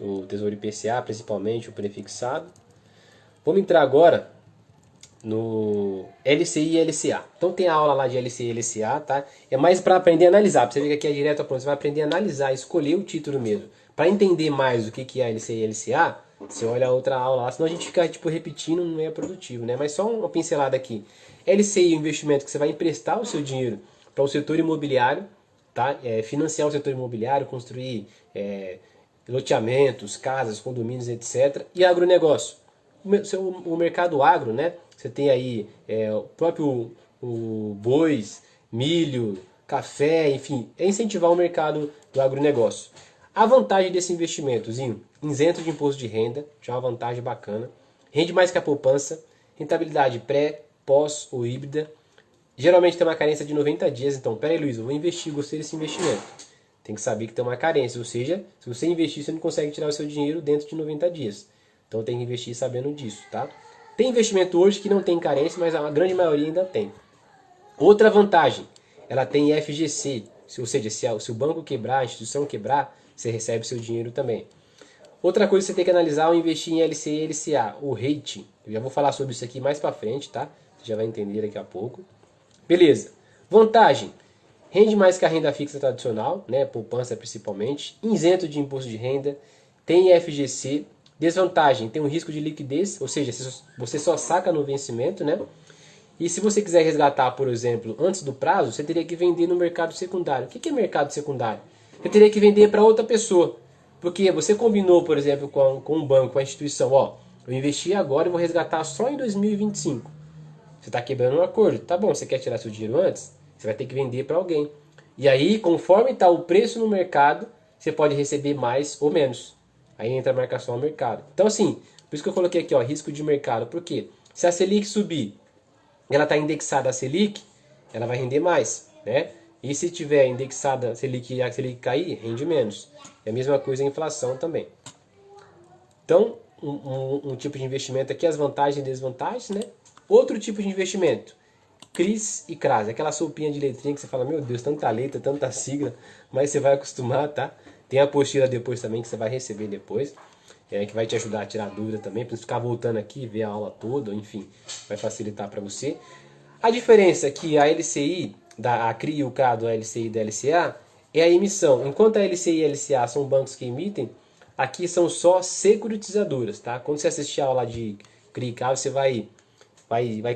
o Tesouro IPCA, principalmente o prefixado. Vamos entrar agora no LCI e LCA. Então tem a aula lá de LCI e LCA, tá? É mais para aprender a analisar. Pra você ver que aqui é direto ao ponto. Você vai aprender a analisar, escolher o título mesmo. Para entender mais o que é LCI e LCA, você olha a outra aula lá. Senão a gente fica tipo, repetindo, não é produtivo, né? Mas só uma pincelada aqui. LCI é um investimento que você vai emprestar o seu dinheiro para o setor imobiliário, tá? Financiar o setor imobiliário, construir loteamentos, casas, condomínios, etc. E agronegócio. O mercado agro, né? Você tem aí o próprio bois, milho, café, enfim, é incentivar o mercado do agronegócio. A vantagem desse investimentozinho, isento de imposto de renda, já é uma vantagem bacana, rende mais que a poupança, rentabilidade pré, pós ou híbrida, geralmente tem uma carência de 90 dias, então, peraí Luiz, eu vou investir, gostei desse investimento. Tem que saber que tem uma carência, ou seja, se você investir, você não consegue tirar o seu dinheiro dentro de 90 dias. Então tem que investir sabendo disso, tá? Tem investimento hoje que não tem carência, mas a grande maioria ainda tem. Outra vantagem, ela tem FGC, ou seja, se o banco quebrar, a instituição quebrar, você recebe seu dinheiro também. Outra coisa que você tem que analisar é investir em LCI e LCA, o rating. Eu já vou falar sobre isso aqui mais pra frente, tá? Você já vai entender daqui a pouco. Beleza. Vantagem, rende mais que a renda fixa tradicional, né? Poupança principalmente, isento de imposto de renda, tem FGC. Desvantagem, tem um risco de liquidez, ou seja, você só saca no vencimento, né? E se você quiser resgatar, por exemplo, antes do prazo, você teria que vender no mercado secundário. O que é mercado secundário? Você teria que vender para outra pessoa. Porque você combinou, por exemplo, com um banco, com a instituição, ó, eu investi agora e vou resgatar só em 2025. Você está quebrando um acordo. Tá bom, você quer tirar seu dinheiro antes? Você vai ter que vender para alguém. E aí, conforme está o preço no mercado, você pode receber mais ou menos. Aí entra a marcação ao mercado. Então assim, por isso que eu coloquei aqui, ó, risco de mercado. Por quê? Se a Selic subir, ela está indexada a Selic, ela vai render mais, né? E se tiver indexada a Selic e a Selic cair, rende menos. É a mesma coisa a inflação também. Então, um tipo de investimento aqui, as vantagens e desvantagens, né? Outro tipo de investimento, CRIs e CRAS, aquela sopinha de letrinha que você fala, meu Deus, tanta letra, tanta sigla, mas você vai acostumar, tá? Tem a apostila depois também que você vai receber depois, que vai te ajudar a tirar dúvida também, para você ficar voltando aqui, ver a aula toda, enfim, vai facilitar para você. A diferença é que a LCI, a CRI e o CRA do LCI e da LCA, é a emissão. Enquanto a LCI e a LCA são bancos que emitem, aqui são só securitizadoras, tá? Quando você assistir a aula de CRI e CRA, você vai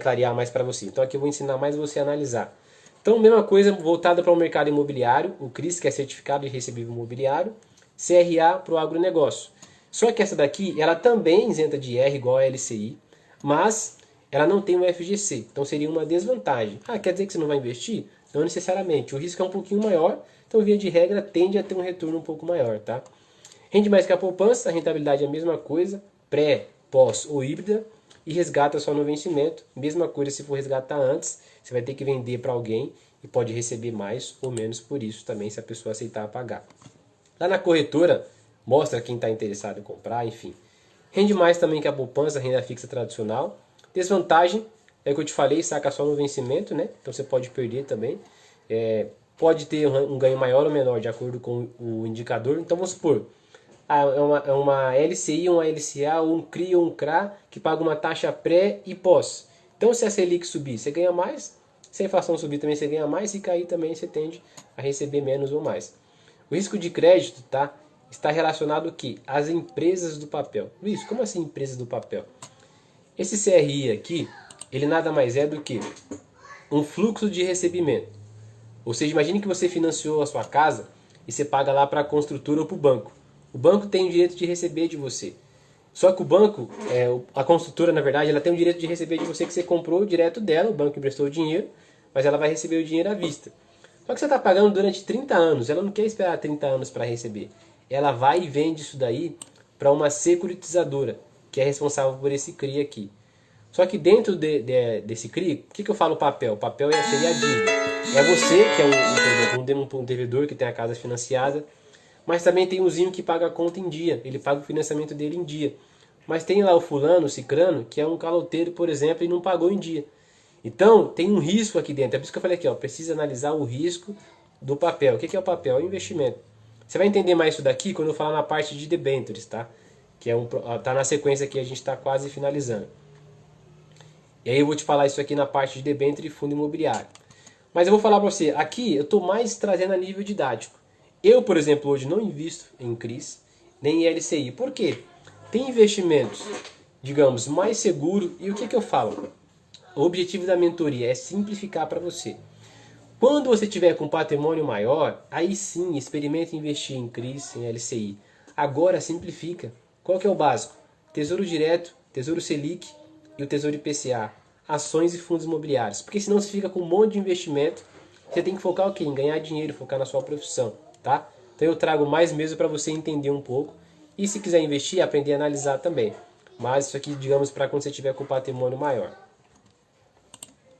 clarear mais para você. Então aqui eu vou ensinar mais você a analisar. Então, mesma coisa voltada para o mercado imobiliário, o CRIS, que é Certificado de Recebível Imobiliário, CRA para o agronegócio. Só que essa daqui, ela também isenta de IR igual a LCI, mas ela não tem o FGC, então seria uma desvantagem. Ah, quer dizer que você não vai investir? Não necessariamente, o risco é um pouquinho maior, então via de regra tende a ter um retorno um pouco maior, tá? Rende mais que a poupança, a rentabilidade é a mesma coisa, pré, pós ou híbrida, e resgata só no vencimento. Mesma coisa se for resgatar antes, você vai ter que vender para alguém e pode receber mais ou menos por isso também, se a pessoa aceitar pagar. Lá na corretora, mostra quem está interessado em comprar, enfim. Rende mais também que a poupança, a renda fixa tradicional. Desvantagem, é o que eu te falei, saca só no vencimento, né? Então você pode perder também. Pode ter um ganho maior ou menor de acordo com o indicador. Então vamos supor, é uma LCI, uma LCA, ou um CRI ou um CRA que paga uma taxa pré e pós. Então se a Selic subir, você ganha mais. Se a inflação subir também, você ganha mais. Se cair também, você tende a receber menos ou mais. O risco de crédito, tá, está relacionado ao quê? Às empresas do papel. Luiz, como assim empresas do papel? Esse CRI aqui, ele nada mais é do que um fluxo de recebimento. Ou seja, imagine que você financiou a sua casa e você paga lá para a construtora ou para o banco. O banco tem o direito de receber de você. Só que o banco, a construtora na verdade, ela tem o direito de receber de você que você comprou direto dela, o banco emprestou o dinheiro, mas ela vai receber o dinheiro à vista. Só que você está pagando durante 30 anos, ela não quer esperar 30 anos para receber. Ela vai e vende isso daí para uma securitizadora, que é responsável por esse CRI aqui. Só que dentro desse CRI, o que eu falo papel? O papel seria a dívida. É você, que é por exemplo, um devedor que tem a casa financiada, mas também tem o Zinho que paga a conta em dia, ele paga o financiamento dele em dia. Mas tem lá o fulano, o cicrano, que é um caloteiro, por exemplo, e não pagou em dia. Então, tem um risco aqui dentro. É por isso que eu falei aqui, ó, precisa analisar o risco do papel. O que é o papel? É o investimento. Você vai entender mais isso daqui quando eu falar na parte de debêntures, tá? Que tá na sequência que a gente está quase finalizando. E aí eu vou te falar isso aqui na parte de debênture e fundo imobiliário. Mas eu vou falar para você, aqui eu estou mais trazendo a nível didático. Eu, por exemplo, hoje não invisto em CRIs, nem em LCI. Por quê? Tem investimentos, digamos, mais seguro. E o que eu falo? O objetivo da mentoria é simplificar para você. Quando você tiver com patrimônio maior, aí sim, experimente investir em CRIs, em LCI. Agora simplifica. Qual que é o básico? Tesouro Direto, Tesouro Selic e o Tesouro IPCA. Ações e fundos imobiliários. Porque senão você fica com um monte de investimento. Você tem que focar o quê? Em ganhar dinheiro, focar na sua profissão. Tá? Então eu trago mais mesmo para você entender um pouco. E se quiser investir, aprender a analisar também. Mas isso aqui, digamos, para quando você tiver com patrimônio maior.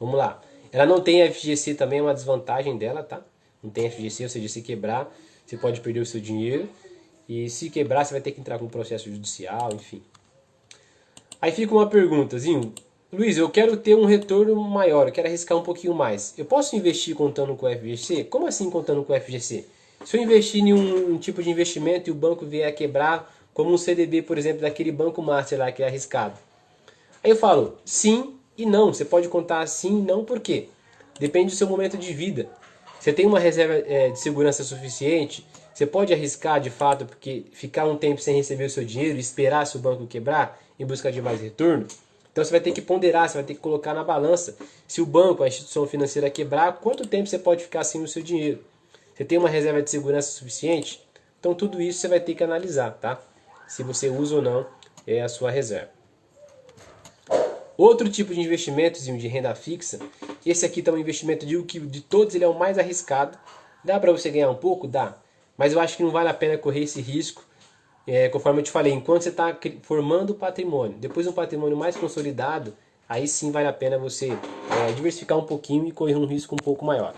Vamos lá. Ela não tem FGC também, é uma desvantagem dela, tá? Não tem FGC, ou seja, se quebrar, você pode perder o seu dinheiro. E se quebrar, você vai ter que entrar com um processo judicial, enfim. Aí fica uma perguntazinho. Luiz, eu quero ter um retorno maior, eu quero arriscar um pouquinho mais. Eu posso investir contando com o FGC? Como assim contando com o FGC? Se eu investir em um tipo de investimento e o banco vier a quebrar, como um CDB, por exemplo, daquele Banco Master lá que é arriscado. Aí eu falo, sim e não. Você pode contar sim e não, por quê? Depende do seu momento de vida. Você tem uma reserva de segurança suficiente, você pode arriscar de fato, porque ficar um tempo sem receber o seu dinheiro e esperar se o banco quebrar em busca de mais retorno. Então você vai ter que ponderar, você vai ter que colocar na balança. Se o banco, a instituição financeira quebrar, quanto tempo você pode ficar sem o seu dinheiro? Você tem uma reserva de segurança suficiente? Então tudo isso você vai ter que analisar, tá? Se você usa ou não a sua reserva. Outro tipo de investimento de renda fixa, esse aqui tá um investimento de todos ele é o mais arriscado. Dá para você ganhar um pouco? Dá. Mas eu acho que não vale a pena correr esse risco. Conforme eu te falei, enquanto você está formando patrimônio, depois um patrimônio mais consolidado, aí sim vale a pena você diversificar um pouquinho e correr um risco um pouco maior.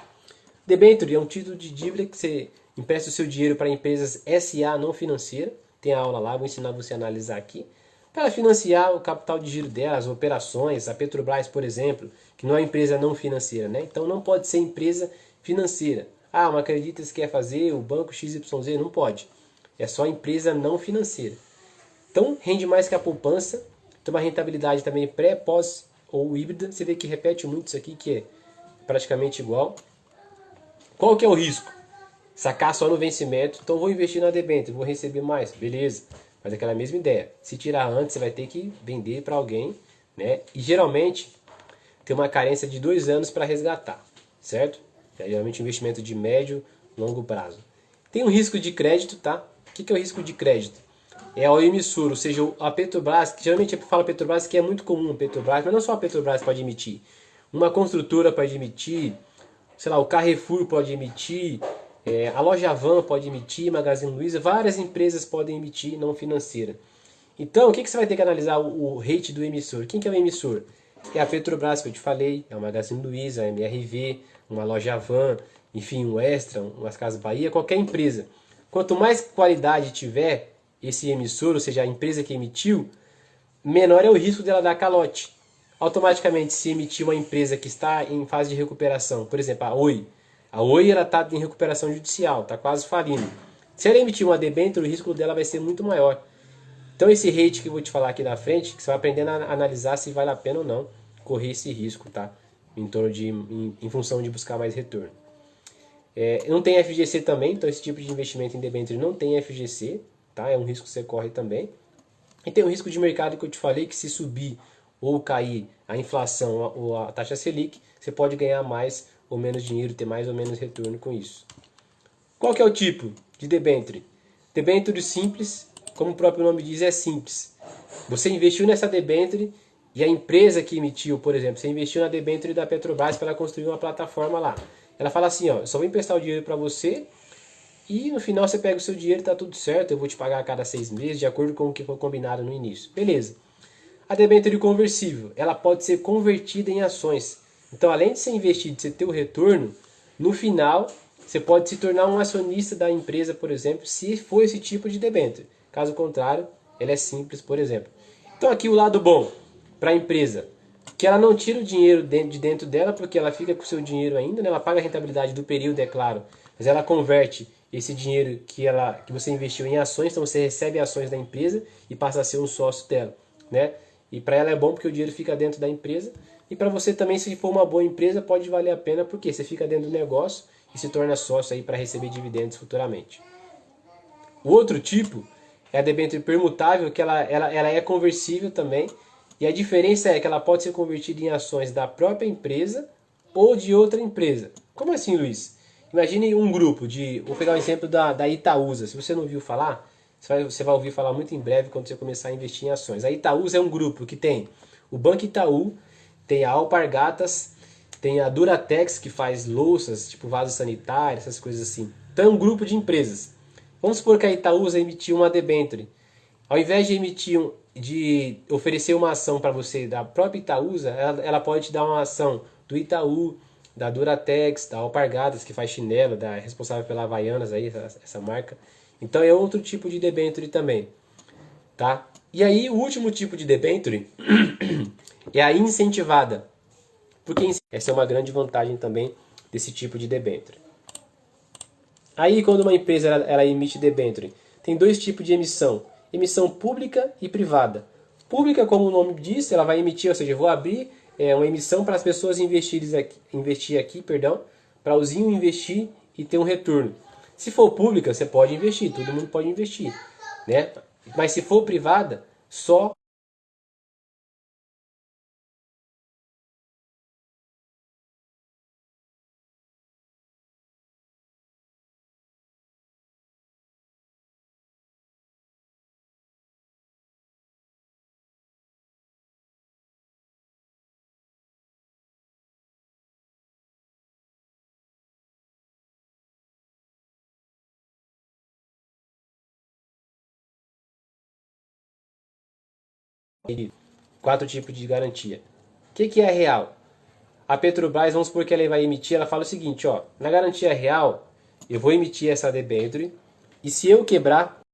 Debênture é um título de dívida que você empresta o seu dinheiro para empresas SA não financeiras. Tem a aula lá, vou ensinar você a analisar aqui. Para financiar o capital de giro dela, as operações, a Petrobras, por exemplo, que não é empresa não financeira, né? Então não pode ser empresa financeira. Ah, uma Creditas quer fazer, o banco XYZ, não pode. É só empresa não financeira. Então, rende mais que a poupança. Tem uma rentabilidade também pré, pós ou híbrida. Você vê que repete muito isso aqui, que é praticamente igual. Qual que é o risco? Sacar só no vencimento. Então, vou investir na debênture, vou receber mais. Beleza. Mas é aquela mesma ideia. Se tirar antes, você vai ter que vender para alguém, né? E geralmente, tem uma carência de 2 anos para resgatar, certo? É geralmente investimento de médio, longo prazo. Tem um risco de crédito, tá? O que é o risco de crédito? É o emissor, ou seja, a Petrobras, que geralmente eu falo Petrobras, que é muito comum a Petrobras, mas não só a Petrobras pode emitir. Uma construtora pode emitir, sei lá, o Carrefour pode emitir, a Loja Van pode emitir, Magazine Luiza, várias empresas podem emitir não financeira. Então, o que você vai ter que analisar o rate do emissor? Quem que é o emissor? É a Petrobras, que eu te falei, é o Magazine Luiza, a MRV, uma Loja Van, enfim, um Extra, umas Casas Bahia, qualquer empresa. Quanto mais qualidade tiver esse emissor, ou seja, a empresa que emitiu, menor é o risco dela dar calote. Automaticamente, se emitir uma empresa que está em fase de recuperação, por exemplo, a Oi. A Oi está em recuperação judicial, está quase falindo. Se ela emitir uma debênture, o risco dela vai ser muito maior. Então esse rate que eu vou te falar aqui na frente, que você vai aprender a analisar se vale a pena ou não correr esse risco, tá? Em função de buscar mais retorno. Não tem FGC também, então esse tipo de investimento em debênture não tem FGC, tá? É um risco que você corre também. E tem o risco de mercado que eu te falei, que se subir ou cair a inflação ou a taxa Selic, você pode ganhar mais ou menos dinheiro, ter mais ou menos retorno com isso. Qual que é o tipo de debênture? Debênture simples, como o próprio nome diz, é simples. Você investiu nessa debênture e a empresa que emitiu, por exemplo, você investiu na debênture da Petrobras para ela construir uma plataforma lá. Ela fala assim, ó, eu só vou emprestar o dinheiro para você e no final você pega o seu dinheiro e está tudo certo, eu vou te pagar a cada 6 meses, de acordo com o que foi combinado no início. Beleza. A debênture conversível, ela pode ser convertida em ações. Então, além de ser investido, de você ter o retorno, no final, você pode se tornar um acionista da empresa, por exemplo, se for esse tipo de debênture. Caso contrário, ela é simples, por exemplo. Então, aqui o lado bom para a empresa, que ela não tira o dinheiro de dentro dela, porque ela fica com o seu dinheiro ainda, né? Ela paga a rentabilidade do período, é claro, mas ela converte esse dinheiro que você investiu em ações, então você recebe ações da empresa e passa a ser um sócio dela, né? E para ela é bom porque o dinheiro fica dentro da empresa, e para você também, se for uma boa empresa, pode valer a pena porque você fica dentro do negócio e se torna sócio aí para receber dividendos futuramente. O outro tipo é a debênture permutável, que ela é conversível também, e a diferença é que ela pode ser convertida em ações da própria empresa ou de outra empresa. Como assim, Luiz? Imagine um grupo de... Vou pegar o exemplo da Itaúsa. Se você não ouviu falar, você vai ouvir falar muito em breve quando você começar a investir em ações. A Itaúsa é um grupo que tem o Banco Itaú, tem a Alpargatas, tem a Duratex, que faz louças, tipo vaso sanitário, essas coisas assim. Então é um grupo de empresas. Vamos supor que a Itaúsa emitiu uma debênture. Ao invés de de oferecer uma ação para você da própria Itaúsa, ela pode te dar uma ação do Itaú, da Duratex, da Alpargatas, que faz chinelo, da responsável pela Havaianas, aí, essa marca. Então é outro tipo de debênture também. Tá? E aí o último tipo de debênture é a incentivada. Porque essa é uma grande vantagem também desse tipo de debênture. Aí quando uma empresa ela emite debênture, tem dois tipos de emissão. Emissão pública e privada. Pública, como o nome diz, ela vai emitir, ou seja, eu vou abrir uma emissão para as pessoas investir aqui, para os investir e ter um retorno. Se for pública, você pode investir, todo mundo pode investir, né? Mas se for privada, só quatro tipos de garantia. O que é real? A Petrobras, vamos supor que ela vai emitir, ela fala o seguinte, ó, na garantia real, eu vou emitir essa debênture e se eu quebrar,